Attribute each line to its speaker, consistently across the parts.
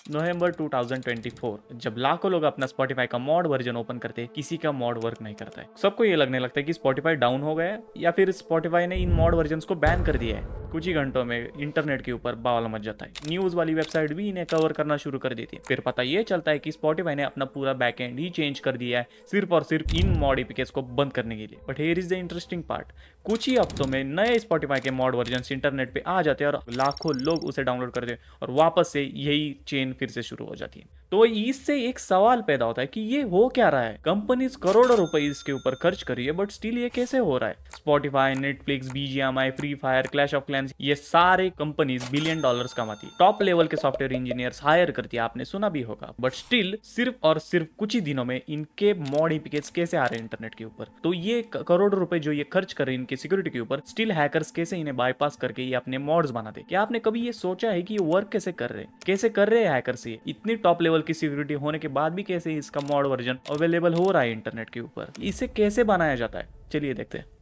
Speaker 1: नवंबर 2024 जब लाखों लोग अपना स्पॉटिफाई का मॉड वर्जन ओपन करते हैं, किसी का मॉड वर्क नहीं करता है। सबको ये लगने लगता है कि स्पॉटिफाई डाउन हो गया है या फिर स्पॉटिफाई ने इन मॉड वर्जन को बैन कर दिया है। कुछ ही घंटों में इंटरनेट के ऊपर बवाल मच जाता है। न्यूज वाली वेबसाइट भी इन्हें कवर करना शुरू कर देती है। फिर पता ये चलता है कि स्पॉटिफाई ने अपना पूरा बैकएंड ही चेंज कर दिया है, सिर्फ और सिर्फ इन मॉड एपीकेस को बंद करने के लिए। But here is the interesting part, कुछ ही हफ्तों में नए स्पॉटिफाई के मॉड वर्जन इंटरनेट पे आ जाते हैं और लाखों लोग उसे डाउनलोड करते हैं और वापस से यही चेन फिर से शुरू हो जाती है। तो इससे एक सवाल पैदा होता है कि ये हो क्या रहा है। कंपनीज करोड़ों रुपए इसके ऊपर खर्च कर रही है, बट स्टिल ये कैसे हो रहा है। Spotify, Netflix, BGMI, free fire, clash of clans, ये सारे कंपनीज बिलियन डॉलर्स कमाती है। टॉप लेवल के सॉफ्टवेयर इंजीनियर्स हायर करती है, आपने सुना भी होगा। बट स्टिल सिर्फ और सिर्फ कुछ ही दिनों में इनके मॉड एपीकेस कैसे आ रहे हैं इंटरनेट के ऊपर। तो ये करोड़ों रुपए जो ये खर्च कर रहे हैं इनके सिक्योरिटी के ऊपर, स्टिल हैकर्स कैसे इन्हें बाईपास करके ये अपने मॉड्स बनाते। क्या आपने कभी ये सोचा है कि ये वर्क कैसे कर रहे हैं, कैसे कर रहे हैं हैकर्स ये इतनी टॉप लेवल की सिक्योरिटी होने के बाद भी कैसे इसका मॉड वर्जन अवेलेबल हो रहा है इंटरनेट के ऊपर। इसे कैसे बनाया जाता है, चलिए देखते हैं।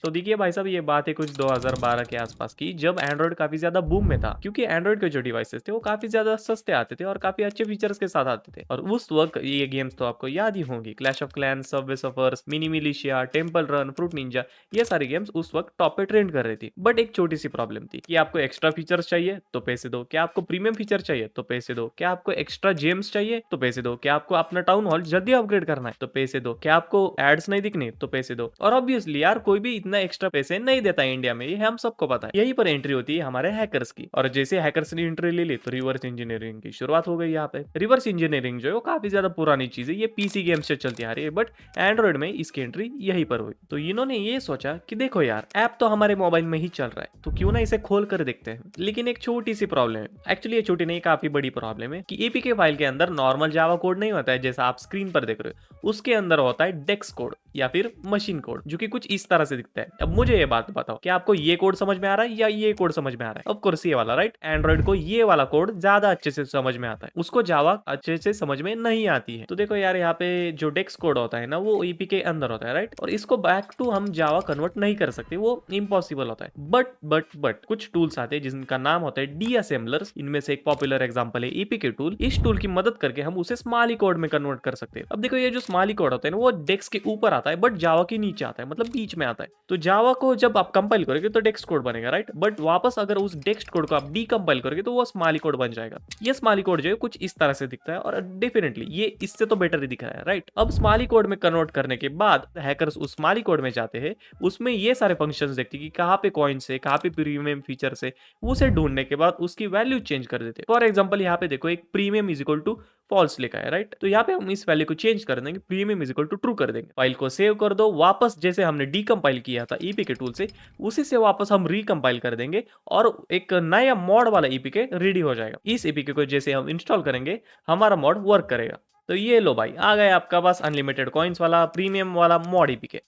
Speaker 1: तो देखिए भाई साहब, ये बात है कुछ 2012 के आसपास की, जब एंड्रॉइड काफी ज्यादा बूम में था। क्योंकि एंड्रॉइड के जो डिवाइसेस थे वो काफी ज्यादा सस्ते आते थे और काफी अच्छे फीचर्स के साथ आते थे। और उस वक्त ये गेम्स तो आपको याद ही होंगी, clash of clans, Subway suffers, mini militia, temple run, fruit Ninja, ये सारी गेम्स उस वक्त टॉप पे ट्रेंड कर रही थी। बट एक छोटी सी प्रॉब्लम थी कि आपको एक्स्ट्रा फीचर्स चाहिए तो पैसे दो, क्या आपको प्रीमियम फीचर चाहिए तो पैसे दो, क्या आपको एक्स्ट्रा जेम्स चाहिए तो पैसे दो, क्या आपको अपना टाउन हॉल जल्दी अपग्रेड करना है तो पैसे दो, क्या आपको एड्स नहीं दिखने तो पैसे दो। और ऑब्वियसली यार कोई भी इतना एक्स्ट्रा पैसे नहीं देता है इंडिया में, ये हम सबको पता है। यहीं पर एंट्री होती है हमारे हैकर्स की। और जैसे हैकर्स ने एंट्री ले ली तो रिवर्स इंजीनियरिंग की शुरुआत हो गई। यहाँ पे रिवर्स इंजीनियरिंग जो है वो काफी ज्यादा पुरानी चीज है, ये पीसी गेम्स से चलती आ रही है, बट एंड्रॉइड में इसकी एंट्री यहीं पर हुई। तो इन्होंने ये सोचा कि देखो यार, ऐप तो हमारे मोबाइल में ही चल रहा है, तो क्यों ना इसे खोल कर देखते हैं। लेकिन एक छोटी सी प्रॉब्लम है, एक्चुअली ये छोटी नहीं काफी बड़ी प्रॉब्लम है, कि एपीके फाइल के अंदर नॉर्मल जावा कोड नहीं होता है जैसा आप स्क्रीन पर देख रहे हो। उसके अंदर होता है डेक्स कोड या फिर मशीन कोड, जो कि कुछ इस तरह से दिखता है। अब मुझे ये बात बताओ कि आपको ये कोड समझ में आ रहा है या ये कोड समझ में आ रहा है। ऑफ कोर्स ये वाला, राइट। एंड्रॉइड को ये वाला कोड ज्यादा अच्छे से समझ में आता है, उसको जावा अच्छे से समझ में नहीं आती है। तो देखो यार, यहाँ पे जो डेक्स कोड होता है ना, वो ईपी के अंदर होता है, राइट। और इसको बैक टू हम जावा कन्वर्ट नहीं कर सकते, वो इम्पॉसिबल होता है। बट कुछ टूल्स आते हैं जिनका नाम होता है डी असेंबलर्स। इनमें से एक पॉपुलर एग्जांपल है ईपीके टूल। इस टूल की मदद करके हम उसे स्मॉली कोड में कन्वर्ट कर सकते हैं। अब देखो, ये जो स्मॉली कोड होता है ना, वो डेक्स के ऊपर आता है, बट जावा के नीचे आता है, मतलब बीच में आता है। तो जावा को जब आप कंपाइल करोगे तो डेक्स कोड बनेगा, राइट। बट वापस अगर उस डेक्स्ट कोड को आप डीकंपाइल करोगे तो वो स्मॉली कोड बन जाएगा। ये स्मॉली कोड जो है कुछ इस तरह से दिखता है, और डेफिनेटली ये इससे तो बेटर ही दिख रहा है, राइट। अब स्मॉली कोड में कन्वर्ट करने के बाद हैकर्स उस स्मॉली कोड में जाते हैं, उसमें ये सारे फंक्शंस देखते हैं कि कहाँ पे कॉइन्स है, कहाँ पे प्रीमियम फीचर्स है। उसे ढूंढने के बाद उसकी वैल्यू चेंज कर देते हैं। फॉर एग्जाम्पल, यहाँ पे देखो, एक premium is equal to false लिखा है, राइट। तो यहाँ पे हम इस वैल्यू को चेंज कर देंगे, premium is equal to true कर देंगे। फाइल को सेव कर दो, वापस जैसे हमने डीकंपाइल किया था ईपीके टूल से, उसी से वापस हम रिकंपाइल कर देंगे और एक नया मॉड वाला ईपीके रेडी हो जाएगा। इस ईपीके को जैसे हम इंस्टॉल करेंगे, हमारा मॉड वर्क करेगा। तो ये लो भाई, आ गया आपका पास अनलिमिटेड कॉइन्स वाला प्रीमियम वाला मॉड ईपीके।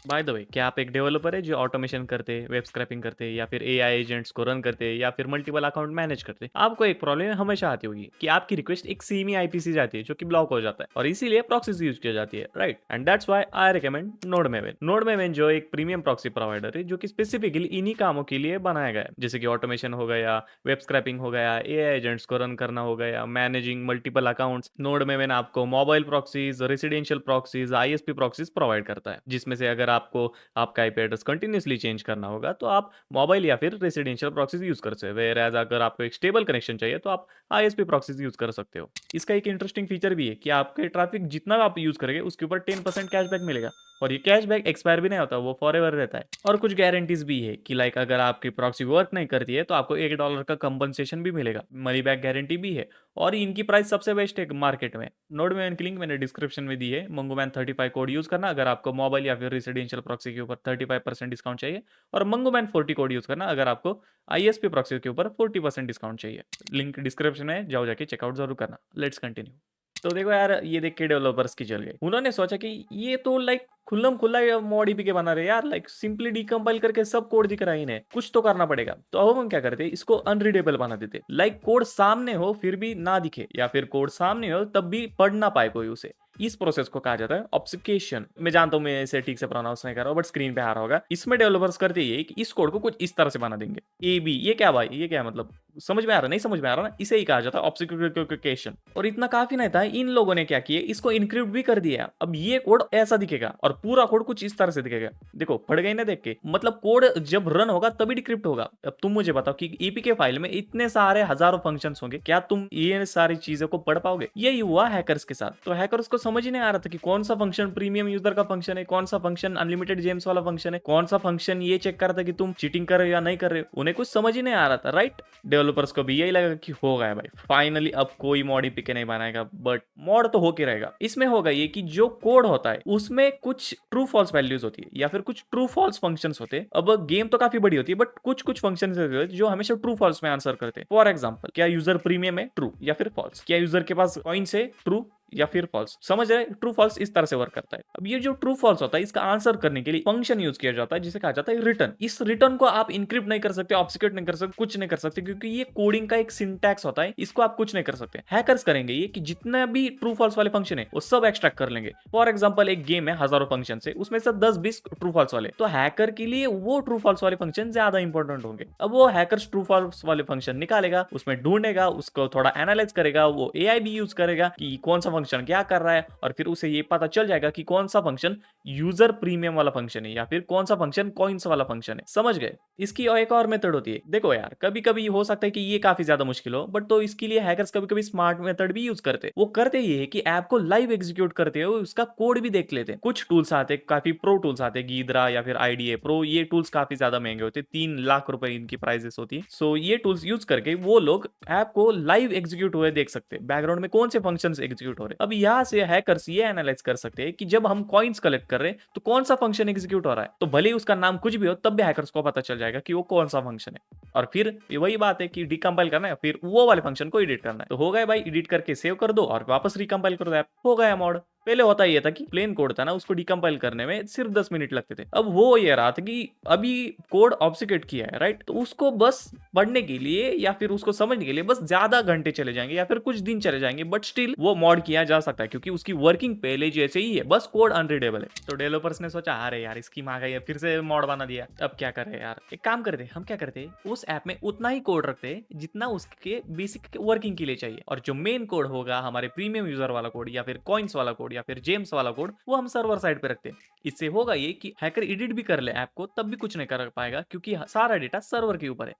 Speaker 1: बाय द वे, क्या आप एक डेवलपर है जो ऑटोमेशन करते हैं, वेब स्क्रैपिंग करते हैं, या फिर एआई एजेंट्स को रन करते हैं, या फिर मल्टीपल अकाउंट मैनेज करते हैं। आपको एक प्रॉब्लम हमेशा आती होगी कि आपकी रिक्वेस्ट एक सेमी आईपी जाती है जो कि ब्लॉक हो जाता है, और इसीलिए प्रॉक्सीज यूज की जाती है, right. And that's why I recommend NodeMaven. NodeMaven जो एक प्रीमियम प्रॉक्सी प्रोवाइडर है, जो कि स्पेसिफिकली इन्हीं कामों के लिए बनाया गया है, जैसे कि ऑटोमेशन हो गया, वेब स्क्रैपिंग हो गया, एआई एजेंट्स को रन करना हो गया, मैनेजिंग मल्टीपल अकाउंट्स। नोडमेवन आपको mobile proxies, residential proxies, ISP proxies provide करता है, जिसमें से अगर आपको आपका आईपी एड्रेस कंटिन्यूसली चेंज करना होगा तो आप मोबाइल या फिर रेसिडेंशियल प्रॉक्सीज यूज कर सकते हो। वेयरएज अगर आपको एक स्टेबल कनेक्शन चाहिए तो आप आईएसपी प्रॉक्सीज यूज कर सकते हो। इसका एक इंटरेस्टिंग फीचर भी है कि आपके ट्रैफिक जितना आप यूज करेंगे उसके ऊपर 10% कैशबैक मिलेगा, और ये कैशबैक एक्सपायर भी नहीं होता, वो फॉरएवर रहता है। और कुछ गारंटीज भी है कि लाइक अगर आपकी प्रॉक्सी वर्क नहीं करती है तो आपको $1 का कंपनसेशन भी मिलेगा, मनी बैक गारंटी भी है। और इनकी प्राइस सबसे बेस्ट है मार्केट में। नोडमेवन की लिंक मैंने डिस्क्रिप्शन में दी है। मंगोमैन 35 कोड यूज करना अगर आपको मोबाइल या फिर रेसिडेंशियल प्रॉक्सी के ऊपर 35% डिस्काउंट चाहिए, और मंगोमैन 40 कोड यूज करना अगर आपको आईएसपी प्रॉक्सी के ऊपर 40% डिस्काउंट चाहिए। लिंक डिस्क्रिप्शन में जाओ, जाके चेकआउट जरूर करना। Let's continue. तो देखो यार, ये देख के डेवलपर्स की चल गई। उन्होंने सोचा कि ये तो लाइक खुल्लम खुल्ला मॉड ईपीके बना रहे यार, लाइक सिंपली डीकंपाइल करके सब कोड दिख रहा है इन्हें, कुछ तो करना पड़ेगा। तो अब हम क्या करते हैं, इसको अनरीडेबल बना देते, लाइक कोड सामने हो फिर भी ना दिखे, या फिर कोड सामने हो तब भी पढ़ ना पाए कोई उसे। इस प्रोसेस को कहा जाता है ऑब्फुकेशन। मैं जानता हूं मैं इसे ठीक से प्रोनाउंस नहीं कर रहा हूं, बट स्क्रीन पे आ रहा होगा। इसमें डेवलपर्स करते ये कि इस कोड को कुछ इस तरह से बना देंगे। ए बी, ये क्या भाई, ये क्या मतलब, समझ में आ रहा, नहीं समझ में आ रहा ना, इसे ही कहा जाता है ऑब्फुकेशन। और इतना काफी नहीं था, इन लोगों ने क्या किया, इसको इनक्रिप्ट भी कर दिया। अब ये कोड ऐसा दिखेगा और पूरा कोड कुछ इस तरह से दिखेगा। देखो पढ़ गए ना देख के, मतलब कोड जब रन होगा तभी डिक्रिप्ट होगा। अब तुम मुझे बताओ कि एपीके फाइल में इतने सारे हजारों फंक्शंस होंगे, क्या तुम ये सारी चीजों को पढ़ पाओगे? यही हुआ हैकर्स के साथ। तो हैकर्स को समझ ही नहीं आ रहा था कि कौन सा फंक्शन प्रीमियम यूजर का फंक्शन है, कौन सा फंक्शन अनलिमिटेड जेम्स वाला फंक्शन है, कौन सा फंक्शन ये चेक करता है कि तुम चीटिंग कर रहे हो या नहीं कर रहे हो। उन्हें कुछ समझ ही नहीं आ रहा था, राइट। डेवलपर्स को भी यही लगा कि हो गया भाई, फाइनली अब कोई मॉड एपीके नहीं बनाएगा। बट मॉड तो होके रहेगा। इसमें होगा ये कि जो कोड होता है उसमें कुछ ट्रू फॉल्स वैल्यूज होती है या फिर कुछ ट्रू फॉल्स फंक्शंस होते हैं। अब गेम तो काफी बड़ी होती है, बट कुछ कुछ फंक्शंस होते हैं जो हमेशा ट्रू फॉल्स में आंसर करते हैं। फॉर एग्जांपल, क्या यूजर प्रीमियम है, ट्रू या फिर फॉल्स। क्या यूजर के पास कॉइन्स है, ट्रू या फिर फॉल्स। समझ रहे, ट्रू फॉल्स इस तरह से वर्क करता है। अब ये जो ट्रू फॉल्स होता है इसका आंसर करने के लिए फंक्शन यूज किया जाता है जिसे कहा जाता है रिटर्न। इस रिटर्न को आप इनक्रिप्ट नहीं कर सकते, ऑब्फुकेट नहीं कर सकते, कुछ नहीं कर सकते, क्योंकि ये कोडिंग का एक सिंटैक्स होता है। इसको आप कुछ नहीं कर सकते। हैकर्स करेंगे ये कि जितना भी ट्रू फॉल्स वाले फंक्शन है वो सब एक्सट्रैक्ट कर लेंगे। फॉर एग्जाम्पल, एक गेम है हजारों फंक्शन से, उसमें से 10-20 ट्रू फॉल्स वाले, तो हैकर के लिए वो ट्रू फॉल्स वाले फंक्शन ज्यादा इंपॉर्टेंट होंगे। अब वो हैकर्स ट्रू फॉल्स वाले फंक्शन निकालेगा, उसमें ढूंढेगा, उसको थोड़ा एनालाइज करेगा, वो एआई भी यूज करेगा कि कौन सा फंक्शन क्या कर रहा है, और फिर उसे ये पता चल जाएगा कि कौन सा फंक्शन यूजर प्रीमियम वाला फंक्शन है या फिर कौन सा फंक्शन कॉइन्स वाला फंक्शन है। समझ गए। इसकी एक और मेथड होती है। देखो यार, कभी कभी हो सकता है कि ये काफी ज्यादा मुश्किल हो, बट तो इसके लिए हैकर्स कभी कभी स्मार्ट मेथड भी यूज करते हैं। वो करते ये है कि ऐप को लाइव एग्जीक्यूट करते हुए उसका कोड भी देख लेते हैं। कुछ टूल्स आते हैं, काफी प्रो टूल्स आते हैं, गीदरा या फिर आईडीए प्रो। ये टूल्स काफी ज्यादा महंगे होते हैं, 3 लाख रुपए इनकी प्राइसेस होती है। सो ये टूल्स यूज करके वो लोग ऐप को लाइव एग्जीक्यूट हुए देख सकते हैं, बैकग्राउंड में कौन से फंक्शन एग्जीक्यूट हो रहे हैं। अब यहाँ से हैकर्स ये एनालाइज कर सकते हैं कि जब हम कॉइन्स कलेक्ट कर रहे हैं तो कौन सा फंक्शन एग्जीक्यूट हो रहा है। तो भले ही उसका नाम कुछ भी हो, तब भी हैकर्स को पता चल जाएगा कि वो कौन सा फंक्शन है। और फिर वही बात है कि डिकम्पाइल करना है, फिर वो वाले फंक्शन को एडिट करना है। तो हो गया भाई, एडिट करके सेव कर दो और वापस रिकम्पाइल कर दो ऐप, हो गया मॉड। पहले होता ये था कि प्लेन कोड था ना, उसको डिकम्पाइल करने में सिर्फ 10 मिनट लगते थे। अब हो ये रहा था कि अभी कोड ऑब्फुकेट किया है, राइट, तो उसको बस पढ़ने के लिए या फिर उसको समझने के लिए बस ज्यादा घंटे चले जाएंगे या फिर कुछ दिन चले जाएंगे, बट स्टिल वो मॉड किया जा सकता है क्योंकि उसकी वर्किंग पहले जैसे ही है, बस कोड अनरीडेबल है। तो डेवलपर्स ने सोचा अरे यार इसकी माँ गई है, फिर से मॉड बना दिया। अब क्या करें यार, एक काम करते, हम क्या करते, उस ऐप में उतना ही कोड रखते जितना उसके बेसिक वर्किंग के लिए चाहिए, और जो मेन कोड होगा हमारे प्रीमियम यूजर वाला कोड या फिर कॉइन्स वाला कोड या फिर जेम्स वाला कोड, वो हम सर्वर साइड पे रखते हैं। इससे होगा ये कि हैकर एडिट भी कर ले ऐप को तब भी कुछ नहीं कर पाएगा क्योंकि सारा डेटा सर्वर के ऊपर है।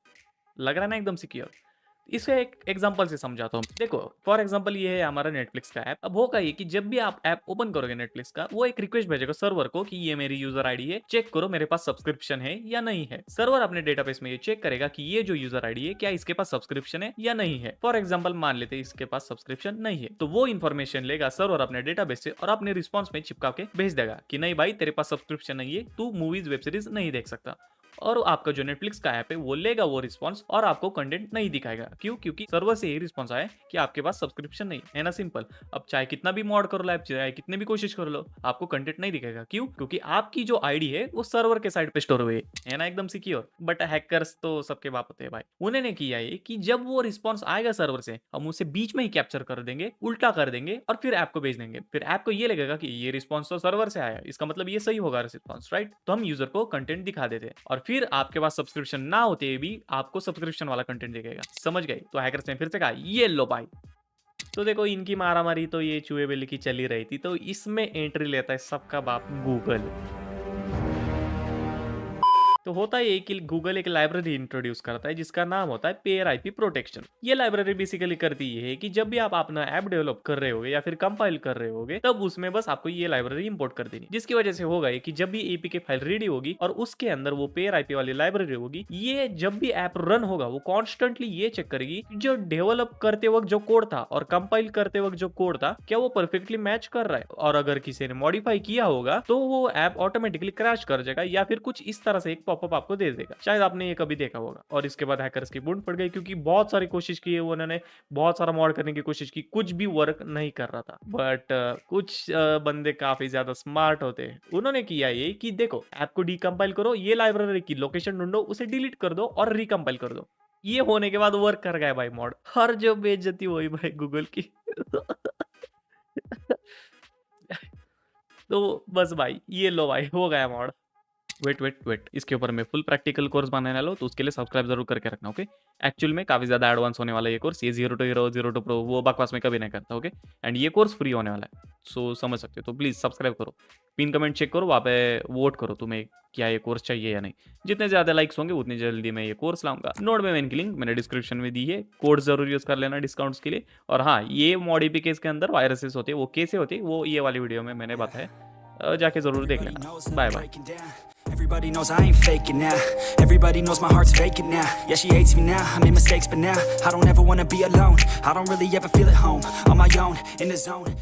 Speaker 1: लग रहा है ना एकदम सिक्योर। इसे एक एग्जांपल से समझाता हूँ। देखो फॉर एग्जांपल ये है हमारा नेटफ्लिक्स का ऐप। अब होगा ये कि जब भी आप ऐप ओपन करोगे नेटफ्लिक्स का, वो एक रिक्वेस्ट भेजेगा सर्वर को कि ये मेरी यूजर आईडी है, चेक करो मेरे पास सब्सक्रिप्शन है या नहीं है। सर्वर अपने डेटाबेस में ये चेक करेगा कि ये जो यूजर आईडी है क्या इसके पास सब्सक्रिप्शन है या नहीं है। फॉर एग्जाम्पल मान लेते हैं इसके पास सब्सक्रिप्शन नहीं है, तो वो इन्फॉर्मेशन लेगा सर्वर अपने डेटाबेस से और अपने रिस्पॉन्स में चिपका के भेज देगा कि नहीं भाई तेरे पास सब्सक्रिप्शन नहीं है, तू मूवीज वेब सीरीज नहीं देख सकता। और आपका जो नेटफ्लिक्स का ऐप है वो लेगा वो रिस्पॉन्स और आपको कंटेंट नहीं दिखाएगा। क्यों? क्योंकि सर्वर से ही रिस्पॉन्स आया कि आपके पास सब्सक्रिप्शन नहीं है ना, सिंपल। अब चाहे कितना भी मॉड कर लो ऐप, चाहे कितने भी कोशिश कर लो, आपको कंटेंट नहीं दिखेगा। क्यों? क्योंकि आपकी जो आईडी है वो सर्वर के साइड पे स्टोर हुई है ना, एकदम सिक्योर। बट हैकर्स तो सबके बाप होते हैं भाई। उन्होंने किया है कि जब वो रिस्पॉन्स आएगा सर्वर से, हम उसे बीच में ही कैप्चर कर देंगे, उल्टा कर देंगे और फिर ऐप को भेज देंगे। फिर ऐप को ये लगेगा कि ये रिस्पॉन्स तो सर्वर से आया, इसका मतलब ये सही होगा रिस्पॉन्स, राइट। तो हम यूजर को कंटेंट दिखा देते हैं और फिर आपके पास सब्सक्रिप्शन ना होते भी आपको सब्सक्रिप्शन वाला कंटेंट दिखेगा। समझ गए? तो हैकर्स ने फिर से कहा ये लो भाई। तो देखो इनकी मारामारी तो ये चूहे बिल्ली की चली रही थी, तो इसमें एंट्री लेता है सबका बाप गूगल। तो होता है कि गूगल एक लाइब्रेरी इंट्रोड्यूस करता है जिसका नाम होता है पेयर आईपी प्रोटेक्शन। ये लाइब्रेरी बेसिकली करती है कि जब भी आप अपना ऐप डेवलप कर रहे होगे या फिर कंपाइल कर रहे होगे, तब उसमें बस आपको ये लाइब्रेरी इंपोर्ट कर देनी, जिसकी वजह से होगा कि जब भी एपीके फाइल रेडी होगी और उसके अंदर वो पेयर आईपी वाली लाइब्रेरी होगी, ये जब भी ऐप रन होगा वो कॉन्स्टेंटली ये चेक करेगी जो डेवलप करते वक्त जो कोड था और कंपाइल करते वक्त जो कोड था क्या वो परफेक्टली मैच कर रहा है। और अगर किसी ने मॉडिफाई किया होगा तो वो ऐप ऑटोमेटिकली क्रैश कर जाएगा या फिर कुछ इस तरह से एक पॉपअप आपको दे देगा। शायद आपने ये कभी देखा होगा। और इसके बाद हैकर्स की बूंद पड़ गई क्योंकि बहुत सारी कोशिश की है उन्होंने, बहुत सारा मॉड करने की कोशिश की, कुछ भी वर्क नहीं कर रहा था। बट कुछ बंदे काफी ज्यादा स्मार्ट होते हैं। उन्होंने किया ये कि देखो ऐप को डीकंपाइल करो, ये लाइब्रेरी की लोकेशन ढूंढो, उसे डिलीट कर दो और रिकंपाइल कर दो। ये होने के बाद वर्क कर गया भाई मॉड। हर जो बेइज्जती हुई भाई गूगल की। तो बस भाई ये लो भाई हो गया मॉड। वेट इसके ऊपर मैं फुल प्रैक्टिकल कोर्स बनाने वाला हूँ, तो उसके लिए सब्सक्राइब जरूर करके रखना। ओके, एक्चुअल में काफी ज्यादा एडवांस होने वाला है ये कोर्स। ये zero to hero, zero to pro वो बकवास में कभी नहीं करता। ओके, एंड ये कोर्स फ्री होने वाला है, सो समझ सकते हो। तो प्लीज सब्सक्राइब करो, पिन कमेंट चेक करो, वहाँ पे वोट करो तुम्हें क्या ये कोर्स चाहिए या नहीं। जितने ज्यादा लाइक्स होंगे उतनी जल्दी मैं ये कोर्स लाऊंगा। नोट में इनकी लिंक मैंने डिस्क्रिप्शन में दी है, कोड जरूर यूज कर लेना डिस्काउंट्स के लिए। और हाँ, ये मॉडिफिकेशन के अंदर वायरसेस होते हैं, वो कैसे होते हैं वो ये वाली वीडियो में मैंने बताया, जाके जरूर देख
Speaker 2: Everybody
Speaker 1: लेना।
Speaker 2: knows that I'm
Speaker 1: bye bye.
Speaker 2: breaking down. Everybody knows I ain't faking now. Everybody knows my heart's faking now. Yeah, she hates me now. I made mistakes, but now I don't ever wanna be alone. I don't really ever feel at home on my own in the zone.